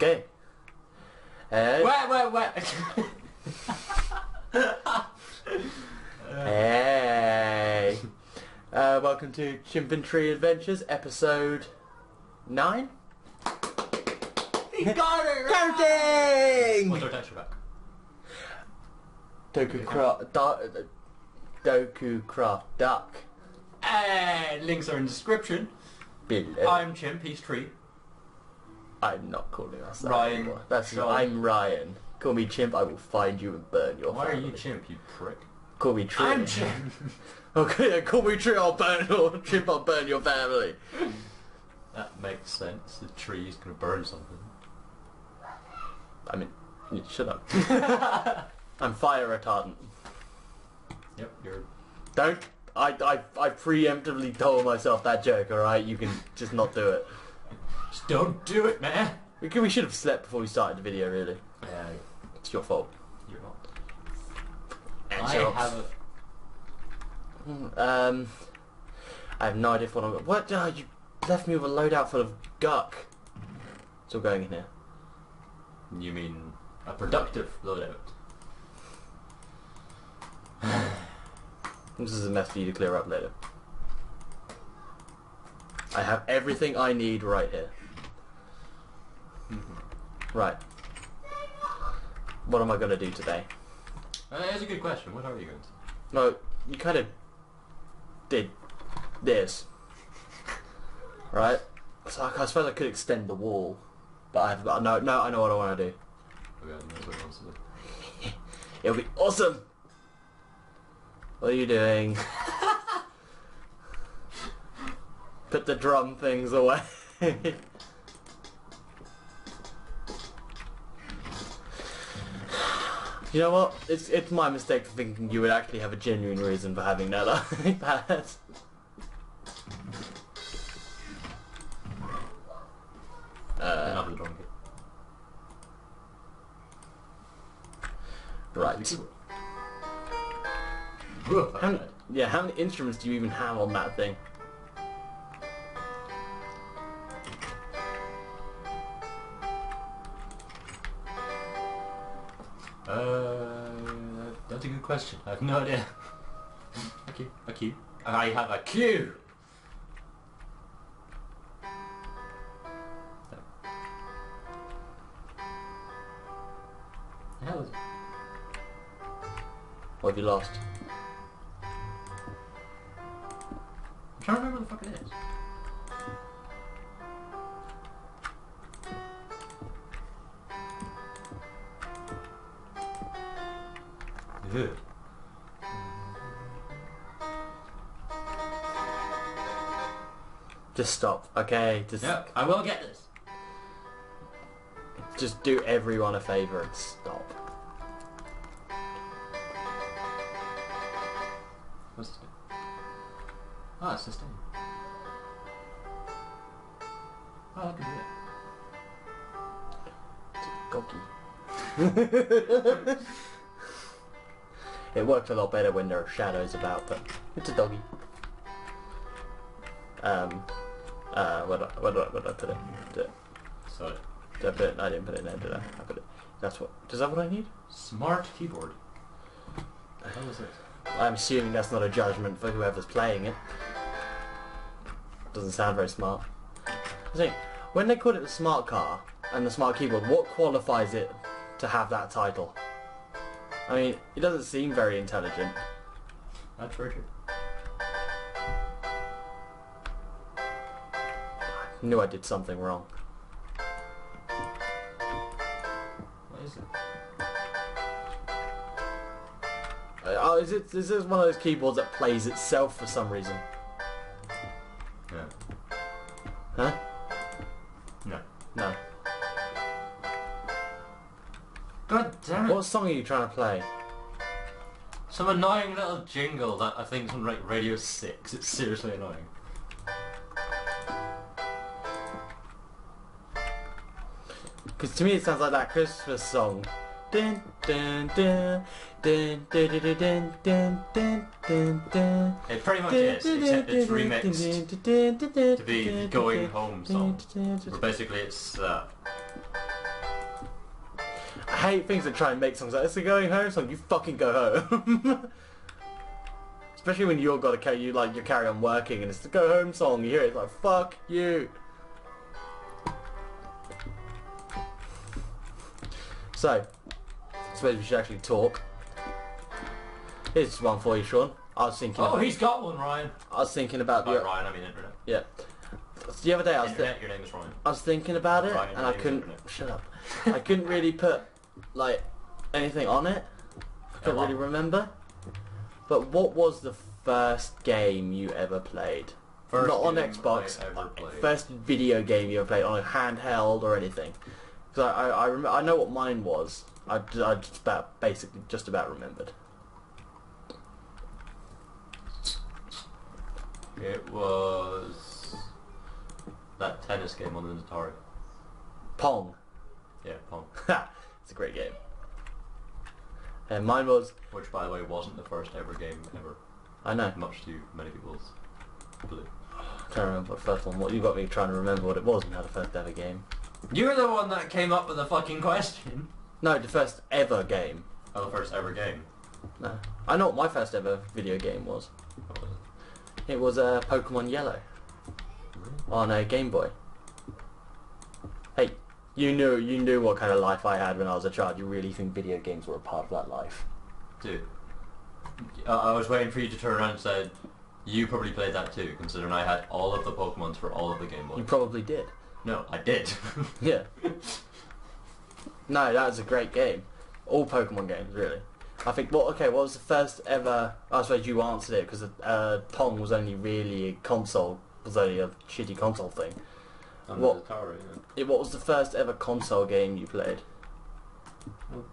Okay. Wait. Hey. Welcome to Chimp Adventures, episode 9. He got it right! Counting! What's our texture back? Doku Craft Duck. And links are in the description. Below. I'm Chimp, he's Tree. I'm not calling us that Ryan. anymore. That's Sean. I'm Ryan. Call me Chimp, I will find you and burn your Why family. are you Chimp, you prick? Call me Tree. I'm Chimp! Okay, call me Tree, I'll burn your Chimp, I'll burn your family. That makes sense. The tree's gonna burn something. I mean, shut up. I'm fire retardant. Yep, you're... Don't. I preemptively told myself that joke, alright? You can just not do it. Just don't do it, man! We should have slept before we started the video, really. Yeah, It's your fault. you're not. And I yours. have a... I have no idea what I'm... What? You left me with a loadout full of guck. It's all going in here. You mean a productive loadout? This is a mess for you to clear up later. I have everything I need right here. Right. What am I going to do today? That's a good question. What are you going to do? No, you kind of did this. Right? So I suppose I could extend the wall. But I know what I want to do. Okay, that's what he wants to do. It'll be awesome! What are you doing? Put the drum things away. You know what? It's my mistake for thinking you would actually have a genuine reason for having that iPad. Another drum kit. Right. How many instruments do you even have on that thing? That's a good question. I have no idea. A cue. I have a cue! The hell is it? What have you lost? I'm trying to remember what the fuck it is. Ugh. Just stop, okay? Yep, I will get this. Just do everyone a favour and stop. What's this? Ah, it's sustain. Oh, I can do it. Doggy. It works a lot better when there are shadows about, but it's a doggy. Where did I put it? So, Did I put it? I didn't put it in there, did I? I put it. That's what. Is that what I need? smart keyboard. What the hell is this? I'm assuming that's not a judgment for whoever's playing it. Doesn't sound very smart. I think when they call it the smart car and the smart keyboard, what qualifies it to have that title? I mean, it doesn't seem very intelligent. That's very true. I knew I did something wrong. What is it? Oh, is this one of those keyboards that plays itself for some reason? No. Huh? No. No. God damn it! What song are you trying to play? Some annoying little jingle that I think is on like Radio 6. It's seriously annoying. Because to me it sounds like that Christmas song. Dun, dun, dun, dun, dun, dun, dun, dun, dun, dun, dun. It pretty much is, except it's remixed to be the Going Home song. But basically it's hate things that try and make songs like, it's a going home song, you fucking go home. Especially when you're got to carry, you carry on working and it's the go home song, you hear it, it's like, fuck you. So, I suppose we should actually talk. Here's one for you, Sean. I was thinking... Oh, he's got one, Ryan. I was thinking about the... Ryan, I mean internet. Yeah. The other day I was... Internet, your name is Ryan. I was thinking about it, Ryan, and I couldn't... Shut up. I couldn't really put, like, anything on it. I couldn't really remember. But what was the first game you ever played? Not on Xbox. First video game you ever played on a handheld or anything. Because I remember, I know what mine was. I basically just about remembered. It was that tennis game on the Atari. Pong. Yeah, Pong. It's a great game. And mine was... Which, by the way, wasn't the first ever game ever. I know. Much to many people's belief. I can't remember what the first one was. You got me trying to remember what it was and how the first ever game. You're the one that came up with the fucking question. No, the first ever game. Oh, the first ever game. No. I know what my first ever video game was. What was it? It was Pokemon Yellow. On a Game Boy. Hey, you knew what kind of life I had when I was a child. You really think video games were a part of that life? Dude. I was waiting for you to turn around and say, you probably played that too, considering I had all of the Pokemons for all of the Game Boys. You probably did. No, I did. Yeah. No, that was a great game. All Pokemon games, really. I think, what was the first ever... I suppose you answered it, because Pong was only really a console, was only a shitty console thing. On What- the Atari, yeah. What was the first ever console game you played? Well,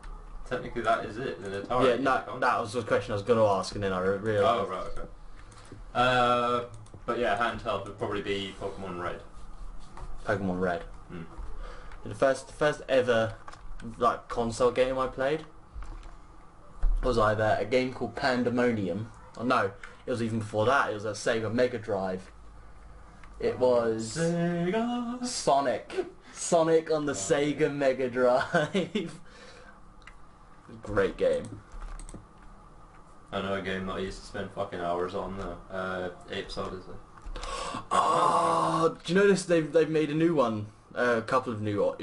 technically that is it, the Atari. Yeah, no, that was the question I was going to ask, and then I realised... Oh, right, okay. But yeah, handheld would probably be Pokemon Red. Pokemon Red. Hmm. The first ever like console game I played was either a game called Pandemonium, or no, it was even before that. It was a Sega Mega Drive. It was Sega. Sonic on the Sega Mega Drive. Great game. I know a game that I used to spend fucking hours on though. Apes Odyssey. Oh, do you notice they've made a new one? A couple of new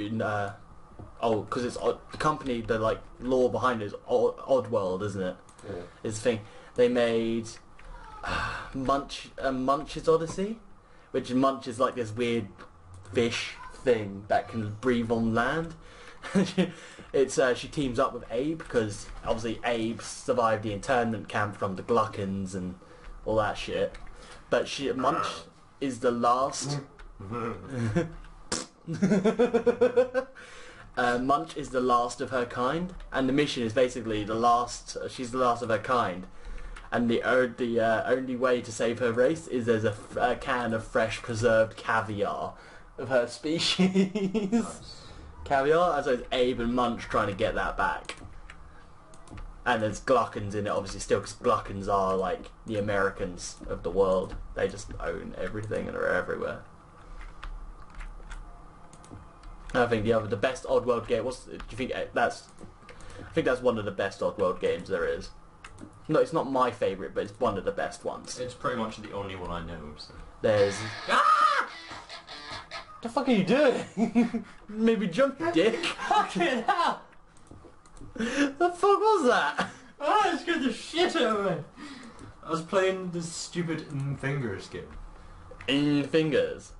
because it's the company, the like lore behind it is Oddworld, isn't it? Yeah. Is the thing they made Munch's Odyssey, which Munch is like this weird fish thing that can breathe on land. It's she teams up with Abe because obviously Abe survived the internment camp from the Gluckins and all that shit. But Munch is the last. Munch is the last of her kind, and the mission is basically the last. She's the last of her kind, and the only way to save her race is there's a can of fresh preserved caviar of her species. Nice. Caviar, as it's Abe and Munch trying to get that back. And there's Gluckins in it, obviously, still, because Gluckins are like the Americans of the world. They just own everything and are everywhere. I think the best Oddworld game. Do you think that's? I think that's one of the best Oddworld games there is. No, it's not my favourite, but it's one of the best ones. It's pretty much the only one I know. So. There's. Ah! What the fuck are you doing? Maybe jump, you dick. Fucking hell! The fuck was that? Oh, it scared the shit out of me. I was playing this stupid Fingers game. Fingers.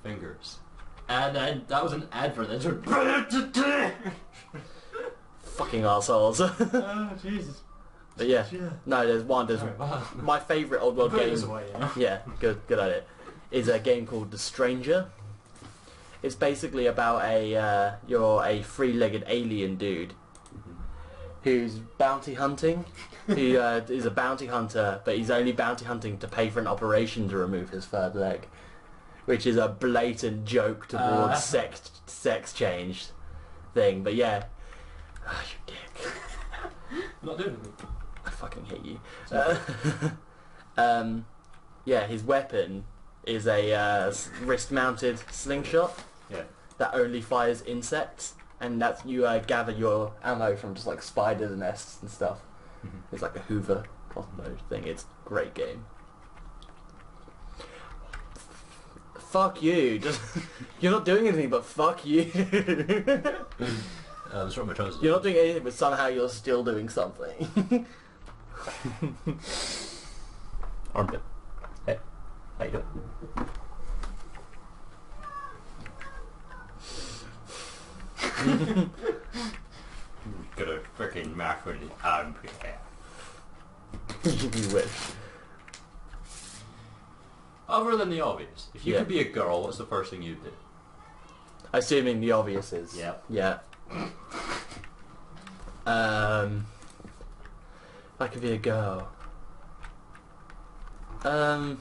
Fingers. And that was an advert that said Fucking assholes. Oh, Jesus. But yeah, no, there's Alright, well, my favourite old world put game. this away, yeah. Yeah, good at it. Is a game called The Stranger. It's basically about you're a three-legged alien dude who's bounty hunting. Who is a bounty hunter, but he's only bounty hunting to pay for an operation to remove his third leg, which is a blatant joke towards sex change thing. But yeah, you dick. I'm not doing anything. I fucking hate you. Yeah, his weapon is a wrist-mounted slingshot Yeah. that only fires insects, and that's you gather your ammo from just like spiders' nests and stuff. It's like a Hoover crossbow thing. It's a great game. Fuck you. Just you're not doing anything but fuck you. That's what my trousers. You're not doing anything but somehow you're still doing something. Armpit. Hey, how you doing? Got a freaking mark on his armpit. You wish. Other than the obvious, if you Yeah. could be a girl, what's the first thing you'd do? Assuming the obvious is. Yeah. Yeah. If I could be a girl. I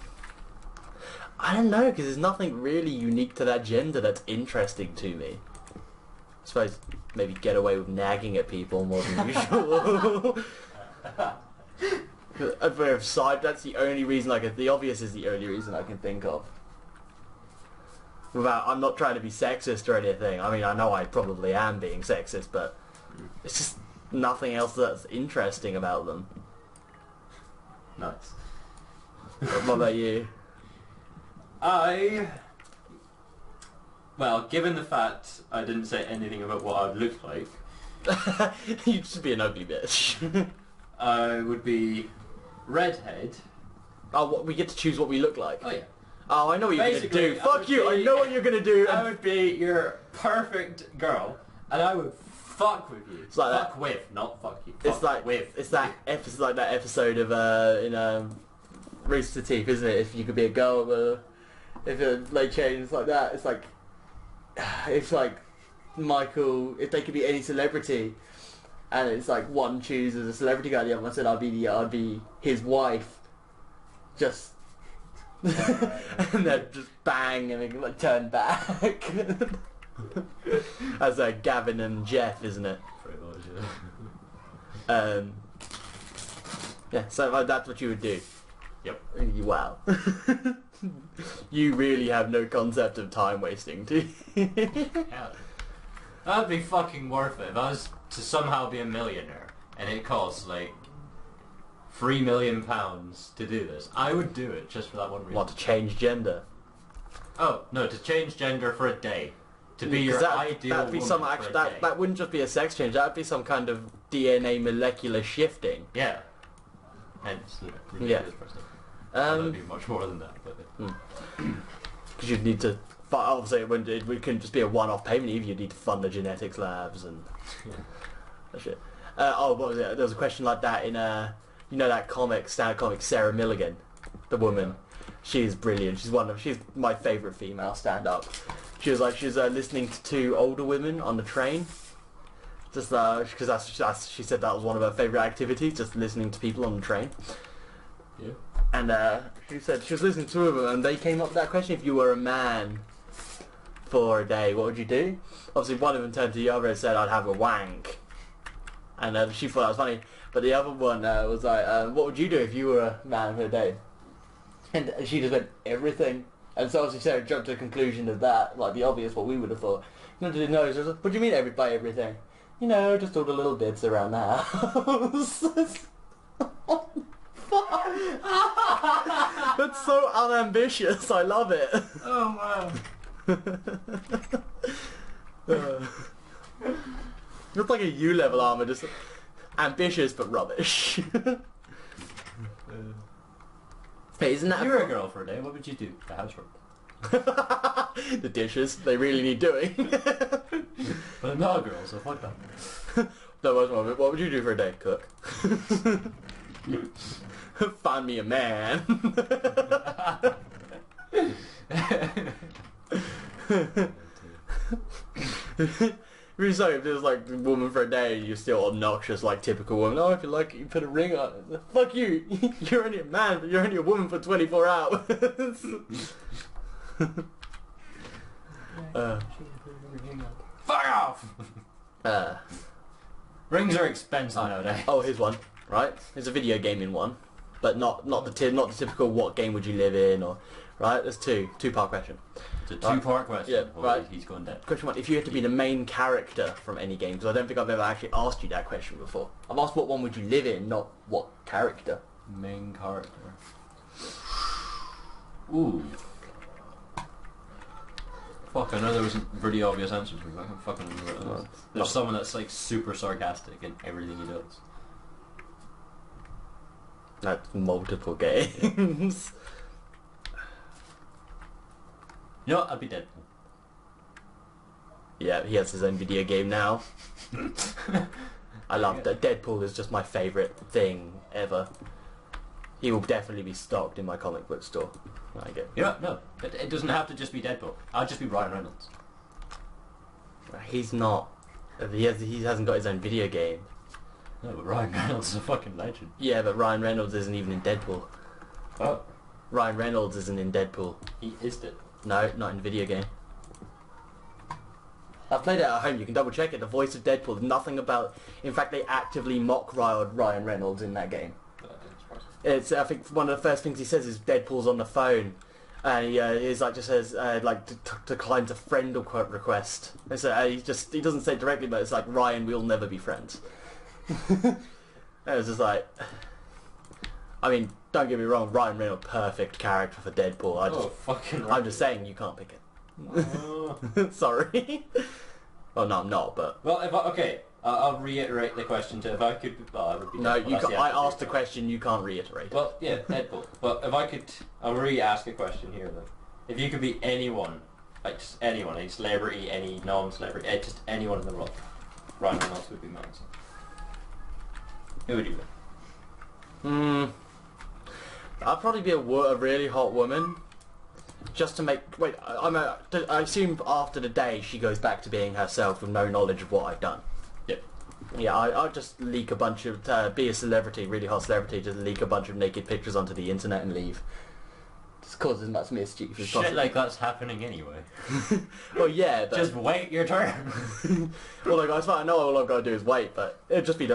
don't know, because there's nothing really unique to that gender that's interesting to me. I suppose maybe get away with nagging at people more than usual. That's the only reason the obvious is the only reason I can think of. I'm not trying to be sexist or anything. I mean, I know I probably am being sexist, but it's just nothing else that's interesting about them. Nice. What about you? Well, given the fact I didn't say anything about what I'd look like, You'd just be an ugly bitch. I would be redhead. Oh, what, we get to choose what we look like? Oh yeah. Oh, I know what you're going to Basically, do. I Fuck would you, I be- know what you're going to do. I would be your perfect girl, and I would fuck with you. It's like fuck with, not fuck you. It's Fuck like with. it's that episode, like that episode of Rooster Teeth, isn't it? If you could be a girl, if a late change like that, it's like Michael. If they could be any celebrity, and it's like one chooses a celebrity guy, the other one said I'd be his wife, just. And then just bang and then like turn back. As Gavin and Jeff, isn't it? Pretty much, yeah. Yeah, so that's what you would do. Yep. Wow. You really have no concept of time wasting, do you? Hell. That'd be fucking worth it if I was to somehow be a millionaire and it costs like £3 million to do this. I would do it just for that one reason. Want to change gender? Oh, no, to change gender for a day. To be your ideal that'd be woman some for a actual, day. that wouldn't just be a sex change, that'd be some kind of DNA molecular shifting. Yeah. Hence the Yeah. ridiculous person. That'd be much more than that, but... Because you'd need to... Obviously, it couldn't just be a one-off payment either. You'd need to fund the genetics labs and... that shit. What was it? There was a question like that in... you know that stand-up comic Sarah Milligan? The woman. She's brilliant. She's my favourite female stand-up. She was listening to two older women on the train. Just because she said that was one of her favourite activities, just listening to people on the train. Yeah. And she said she was listening to them, and they came up with that question: if you were a man for a day, what would you do? Obviously, one of them turned to the other and said, "I'd have a wank," and she thought that was funny. But the other one was like, "What would you do if you were a man for a day?" And she just went, "Everything." And so obviously Sarah jumped to the conclusion of that, like the obvious, what we would have thought. No, she was like, "What do you mean by everything?" You know, just all the little bits around the house. That's so unambitious. I love it. Oh, wow. It's like a U-level armor, just ambitious but rubbish. Hey, isn't that? If you were a girl for a day, what would you do? The housework. The dishes, they really need doing. But I'm not a girl, so fuck that. No, what would you do for a day? Cook. Find me a man. Really sorry if there's like a woman for a day and you're still obnoxious like typical woman. Oh, if you like it, you put a ring on it. Fuck you. You're only a man, but you're only a woman for 24 hours. Fuck off! Rings are expensive nowadays. Oh, here's one. Right? Here's a video gaming one. but not the typical what game would you live in or right. There's two-part question. It's a two-part question. Yeah, right. He's going dead. Question 1: if you had to be the main character from any game, because I don't think I've ever actually asked you that question before. I've asked what one would you live in, not what character. Main character. Ooh. Fuck, I know there was a really obvious answer to me, but I can't fucking remember what it is. There's someone that's like super sarcastic in everything he does. That's multiple games. You know what? I'd be Deadpool. Yeah, he has his own video game now. I love that. Deadpool is just my favourite thing ever. He will definitely be stocked in my comic book store. I get. Yeah, no. It doesn't have to just be Deadpool. I'll just be Ryan Reynolds. He's not. He hasn't got his own video game. No, but Ryan Reynolds is a fucking legend. Yeah, but Ryan Reynolds isn't even in Deadpool. Oh. Ryan Reynolds isn't in Deadpool. He is Deadpool. No, not in the video game. I've played it at home, you can double check it, the voice of Deadpool, nothing about... In fact, they actively mock Ryan Reynolds in that game. It's, I think one of the first things he says is Deadpool's on the phone, and he just says, declines a friend request. And so he doesn't say it directly, but it's like, Ryan, we'll never be friends. It was just like... I mean, don't get me wrong, Ryan Reynolds, perfect character for Deadpool. I'm just saying you can't pick it. Sorry. Well, no, I'm not, but... Well, I'll reiterate the question to if I could... Well, I would be no, Deadpool. you can't, I asked the question, you can't reiterate. Well, yeah, Deadpool. But if I could... I'll re-ask a question here, then. If you could be anyone, like just anyone, any celebrity, any non-celebrity, just anyone in the world, Ryan Reynolds would be my answer. Who would you be? I'd probably be a really hot woman. Just to make... Wait, I assume after the day she goes back to being herself with no knowledge of what I've done. Yep. Yeah, I'll just leak a bunch of... be a celebrity, really hot celebrity, just leak a bunch of naked pictures onto the internet and leave. Just cause as much mischief as possible. Shit like that's happening anyway. Well, yeah, but... Just wait your turn. Well, like, as far as I know, all I've got to do is wait, but it'd just be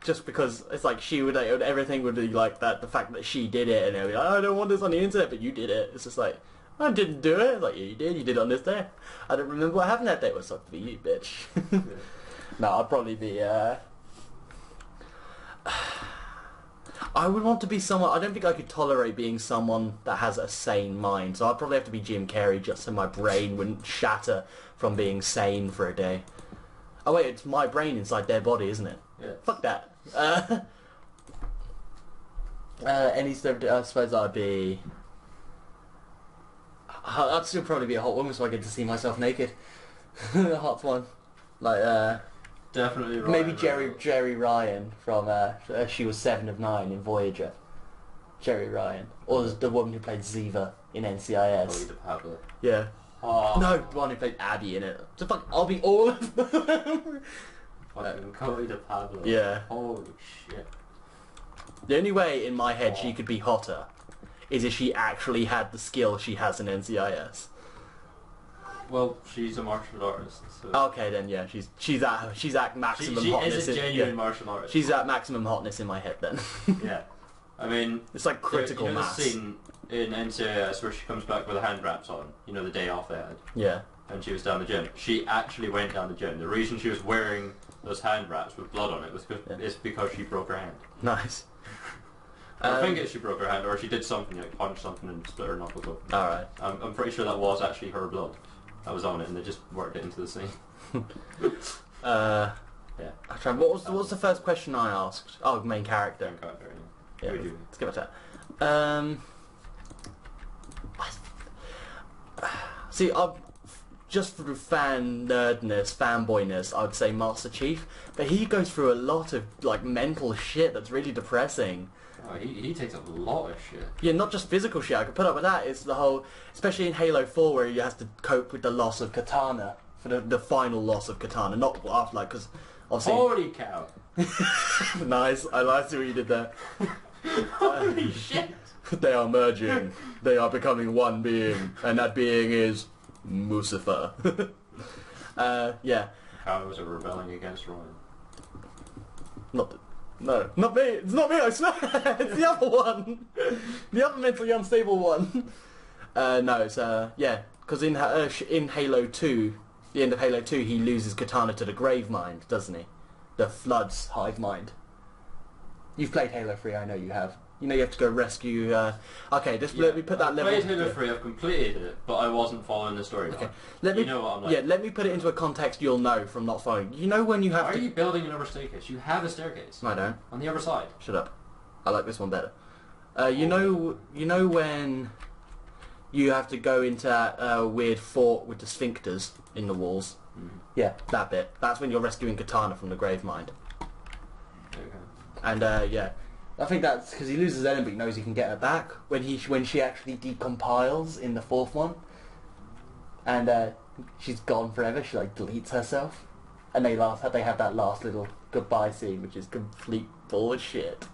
just because it's like everything would be like that, the fact that she did it, and it'd be like, I don't want this on the internet, but you did it. It's just like, I didn't do it. It's like, yeah, you did it on this day. I don't remember what happened that day. What's up for you, bitch? No, I'd probably be, I would want to be someone... I don't think I could tolerate being someone that has a sane mind, so I'd probably have to be Jim Carrey just so my brain wouldn't shatter from being sane for a day. Oh wait, it's my brain inside their body, isn't it? Yeah. Fuck that. Any celebrity, I suppose I'd be... I'd still probably be a hot woman so I get to see myself naked. The hot one. Like, Definitely Ryan maybe Reynolds. Jerry Ryan from She Was 7 of 9 in Voyager. Jerry Ryan. Or the woman who played Ziva in NCIS. Chloe DePablo. Yeah. Oh. No, the one who played Abby in it. So fuck, I'll be all of them. Fucking Chloe DePablo. Yeah. Holy shit. The only way in my head she could be hotter is if she actually had the skill she has in NCIS. Well, she's a martial artist. So. Okay then, yeah, she's at maximum hotness. She is a genuine martial artist. She's at maximum hotness in my head then. Yeah. I mean... It's like critical you know mass. the scene in NCIS where she comes back with the hand wraps on, you know, the day off they had? Yeah. And she was down the gym. She actually went down the gym. The reason she was wearing those hand wraps with blood on it was because she broke her hand. Nice. I think she broke her hand, or she did something, like punched something and split her knuckles open. Alright. I'm pretty sure that was actually her blood that was on it, and they just worked it into the scene. Yeah. I'm trying, what was the first question I asked? Oh, main character. Main character, Yeah, Who would you let's give it that. See, just through fanboyness, I would say Master Chief, but he goes through a lot of like mental shit that's really depressing. Oh, he takes a lot of shit. Yeah, not just physical shit. I could put up with that. It's the whole, especially in Halo 4, where he has to cope with the loss of Katana, for the final loss of Katana, not after, like, because obviously. Holy cow! Nice. I see what you did there. Holy shit! They are merging. They are becoming one being, and that being is Mustafa. Yeah. Cows are rebelling against Ryan. Not No, not me. It's not me. I swear. It's the other one. The other mentally unstable one. No, it's yeah. Because in Halo 2, the end of Halo 2, he loses Katana to the Grave Mind, doesn't he? The Flood's hive mind. You've played Halo 3, I know you have. You know you have to go rescue... okay, just let me put that level... I've played Halo 3, I've completed it, but I wasn't following the story. Okay. You know what I'm like. Yeah, let me put it into a context you'll know from not following. You know when you have Why to... are you building another staircase? You have a staircase. I don't. On the other side. Shut up. I like this one better. You know when you have to go into that weird fort with the sphincters in the walls? Mm-hmm. Yeah, that bit. That's when you're rescuing Katana from the Grave Mind. Okay. And yeah, I think that's because he loses Ellen, but he knows he can get her back when she actually decompiles in the 4th one, and she's gone forever. She like deletes herself, and they have that last little goodbye scene, which is complete bullshit,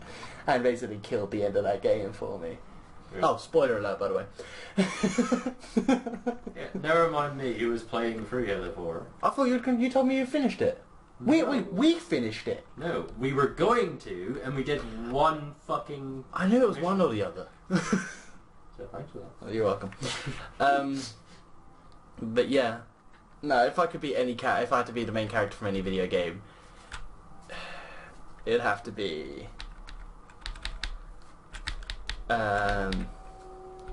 and basically killed the end of that game for me. Yeah. Oh, spoiler alert, by the way. Yeah, never mind me. He was playing through Halo 4. I thought you told me you finished it. No. We finished it. No, we were going to, and we did one fucking... I knew it was one or the other. So thanks for that. Oh, you're welcome. But yeah, no. If I could be if I had to be the main character from any video game, it'd have to be.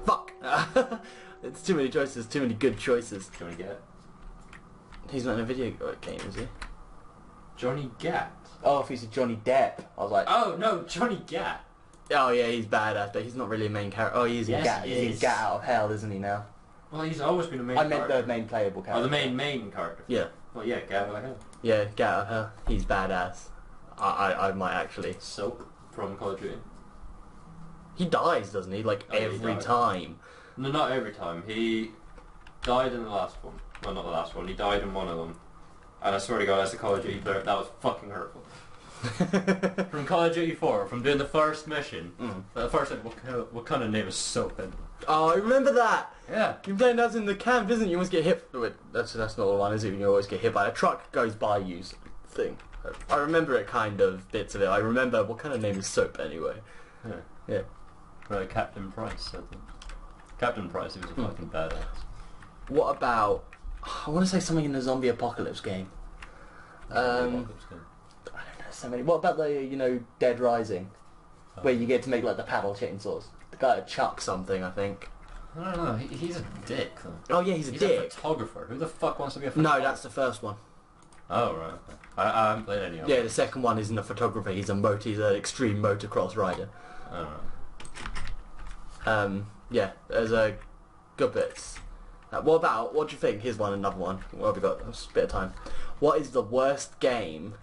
Fuck. It's too many choices. Too many good choices. Johnny Gat. He's not in a video game, is he? Johnny Gat. Oh, if he's a Johnny Depp, I was like, Oh no, Johnny Gat. oh yeah, he's badass, but he's not really a main character. Oh, he's Yes, in Gat. he He's is. in Gat Out of Hell, isn't he now? Well, he's always been a main I meant character. the main playable character. Oh, the main character. Yeah, Well, yeah, Gat out of Hell. yeah, Gat Out of Hell. He's badass. I might actually. Soap from Call of Duty. He dies, doesn't he? Like Oh, yeah, he every dies. time. No, not every time. He died in the last one. Well, not the last one. He died in one of them. And I swear to God, as a Call of Duty player, that was fucking hurtful. From Call of Duty 4, from doing the first mission, the first thing, what kind of name is Soap? Oh, I remember that. Yeah. You're playing that in the camp, isn't it? You always get hit. Wait, that's not the one, is it? You always get hit by a truck goes by you thing. I remember it kind of bits of it. I remember what kind of name is Soap anyway. Yeah. Yeah. Right, Captain Price, I think. Captain Price, he was a fucking badass. What about? I want to say something in the zombie apocalypse game. I don't know so many. What about the Dead Rising, where you get to make like the paddle chainsaws? The guy at Chuck something, I think. I don't know, he's a dick though. Oh yeah, he's a He's dick. a photographer. Who the fuck wants to be a photographer? No, that's the first one. Oh right. Okay. I haven't played any of Yeah, them. the second one isn't a photographer. He's an extreme motocross rider. I don't know. Yeah, there's a good bits. What do you think? Here's another one. What have we got? There's a bit of time. What is the worst game,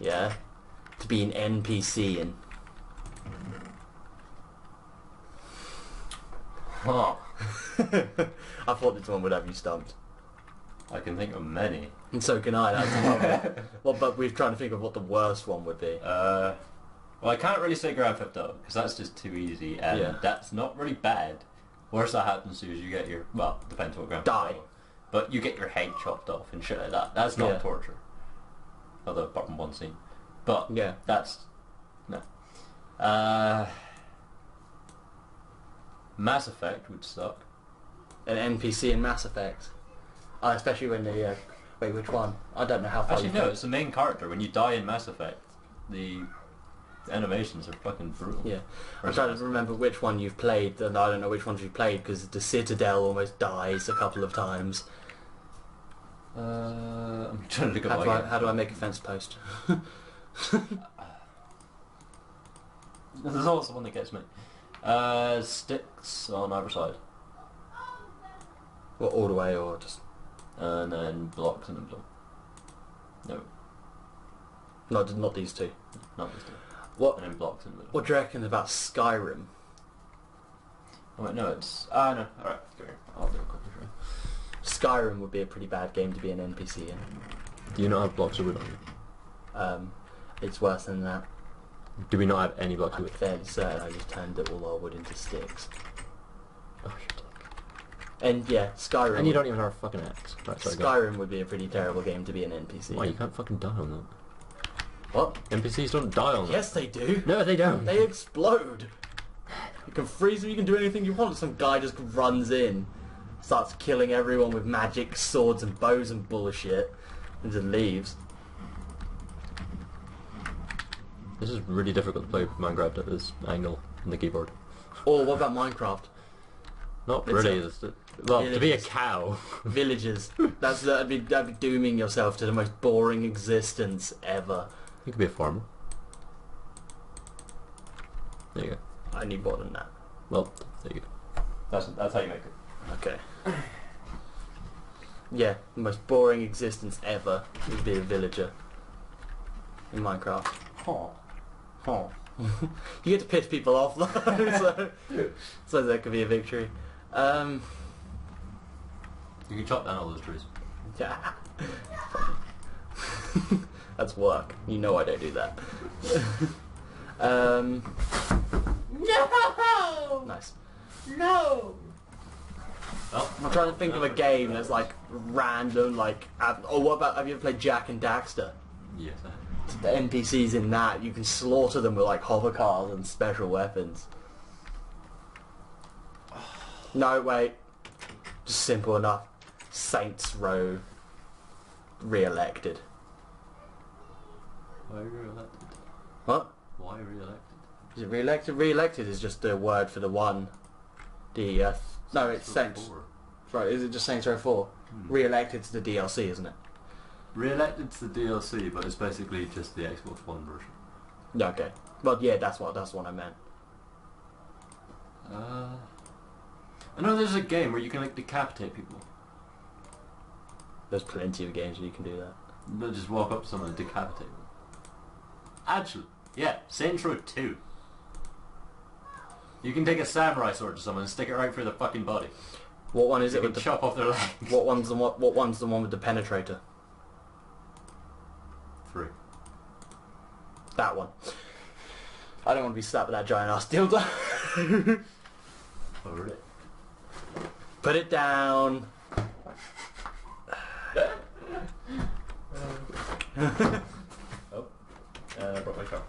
yeah, to be an NPC in? Huh. I thought this one would have you stumped. I can think of many. And so can I. That's the problem. Well, but we're trying to think of what the worst one would be. Well, I can't really say Grand Theft Auto because that's just too easy, and Yeah. that's not really bad. Worst that happens to you is you get your depends what Grand Theft Die. Auto, but you get your head chopped off and shit like that. That's not Yeah. torture. Although apart from one scene, but Yeah. that's no. Mass Effect would suck. An NPC in Mass Effect. Especially when they... wait, which one? I don't know how far Actually, you no, it's the main character. When you die in Mass Effect, the animations are fucking brutal. Yeah. I'm trying to remember which one you've played, and I don't know which ones you've played, because the Citadel almost dies a couple of times. I'm trying to look at How do I make a fence post? There's also one that gets me. Sticks on either side. What, all the way, or just... And then blocks and then block. No, No, not these two. not this two. What And then blocks in the middle. What do you reckon about Skyrim? Oh wait, no, it's... Ah, no. Alright, go here. I'll do a quick show. Skyrim would be a pretty bad game to be an NPC in. Do you not have blocks of wood on you? It's worse than that. Do we not have any blocks I'm fairly certain I just turned all our wood into sticks. Oh, you dick. And yeah, Skyrim. And you don't even have a fucking axe. Right, sorry, go. Skyrim would be a pretty terrible game to be an NPC. Why, you in. can't fucking die on that. What? NPCs don't die on them. Yes, they do. No, they don't. They explode. You can freeze them, you can do anything you want. Some guy just runs in, starts killing everyone with magic swords and bows and bullshit, and just leaves. This is really difficult to play Minecraft at this angle on the keyboard. Or what about Minecraft? Not It's really. Well, to be a Villages. cow. Villages. That'd be dooming yourself to the most boring existence ever. You could be a farmer. There you go. I need more than that. Well, there you go. That's how you make it. Okay. Yeah, the most boring existence ever would be a villager in Minecraft. Oh. Oh. You get to piss people off though, so that could be a victory. You can chop down all those trees. Yeah. That's work. You know I don't do that. No! Nice. No! Oh. I'm trying to think of a game that's like random, like... Oh, what about... Have you ever played Jack and Daxter? Yes. The NPCs in that, you can slaughter them with like hover cars and special weapons. No, wait. Just simple enough. Saints Row re-elected. Why re-elected? What? Why re-elected? Is it re-elected? Re-elected is just a word for the one. The, no, it's Saints. 4. Right, is it just Saints Row 4? Re-elected to the DLC, isn't it? Re-elected to the DLC, but it's basically just the Xbox One version. Okay. Well, yeah, that's what I meant. I know there's a game where you can like decapitate people. There's plenty of games where you can do that. No, just walk up to someone and decapitate them. Actually, yeah, Saints Row 2. You can take a samurai sword to someone and stick it right through the fucking body. What one is You it can with the... chop off their legs. What one's the one with the penetrator? 3. That one. I don't want to be slapped with that giant ass dildo. Oh, really? Put it down. Oh. I brought my car.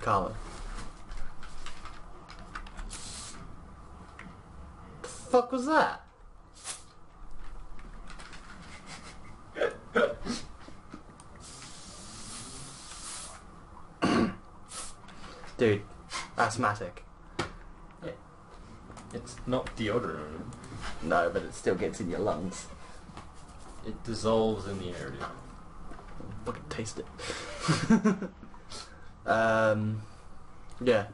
Carmen. The fuck was that? Dude, asthmatic. Yeah. It's not deodorant. No, but it still gets in your lungs. It dissolves in the air, dude. Fucking taste it. Yeah.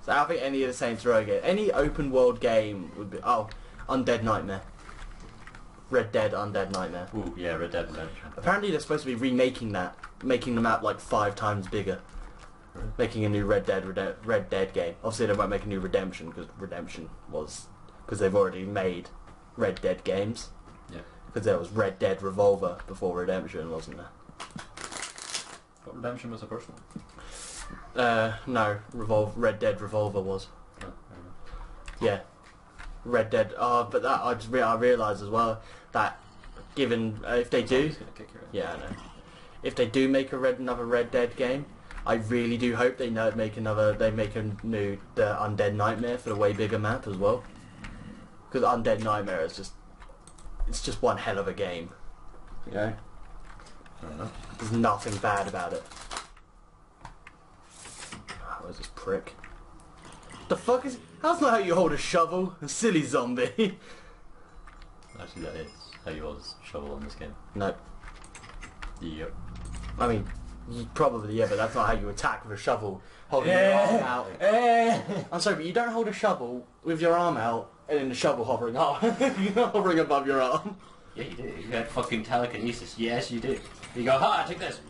So I think any of the Saints Row game, any open world game would be... Oh, Undead Nightmare. Red Dead Undead Nightmare. Ooh, yeah, Red Dead Redemption. Apparently they're supposed to be remaking that, making the map like 5 times bigger. Really? Making a new Red Dead game. Obviously they won't make a new Redemption because Redemption was... Because they've already made Red Dead games. Yeah. Because there was Red Dead Revolver before Redemption, wasn't there? But Redemption was the first one. No, Red Dead Revolver was. Oh, fair enough. Yeah. Red Dead. Oh, but that I realised as well that given if they do, He's gonna kick your ass. yeah, I know. If they do make another Red Dead game, I really do hope they make a new the Undead Nightmare for the way bigger map as well. Because Undead Nightmare is it's just one hell of a game. You know, Fair enough. there's nothing bad about it. Oh, where's this prick? The fuck is? That's not how you hold a shovel, a silly zombie. Actually, that is how you hold a shovel in this game. No, Yep. I mean, probably yeah, but that's not how you attack with a shovel. Holding your arm out. I'm sorry, but you don't hold a shovel with your arm out and then the shovel hovering up. You're not hovering above your arm. Yeah, you do. You had fucking telekinesis. Yes, you do. You go, ha, take this.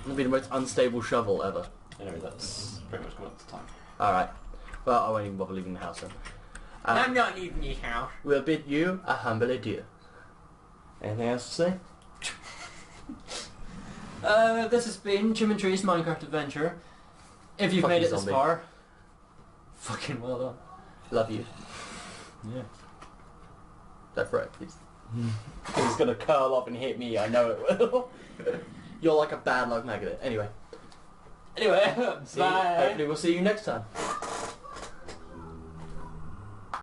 It'll be the most unstable shovel ever. Anyway, that's pretty much going up to time. Alright. Well, I won't even bother leaving the house then. I'm not leaving this house. We'll bid you a humble adieu. Anything else to say? This has been Chimp Minecraft Adventure. If you've Fucking made it this zombie. far, fucking well done. Love you. Yeah. That's right, please. It's gonna curl up and hit me, I know it will. You're like a bad luck magnet. Anyway, Anyway, hopefully we'll see you next time.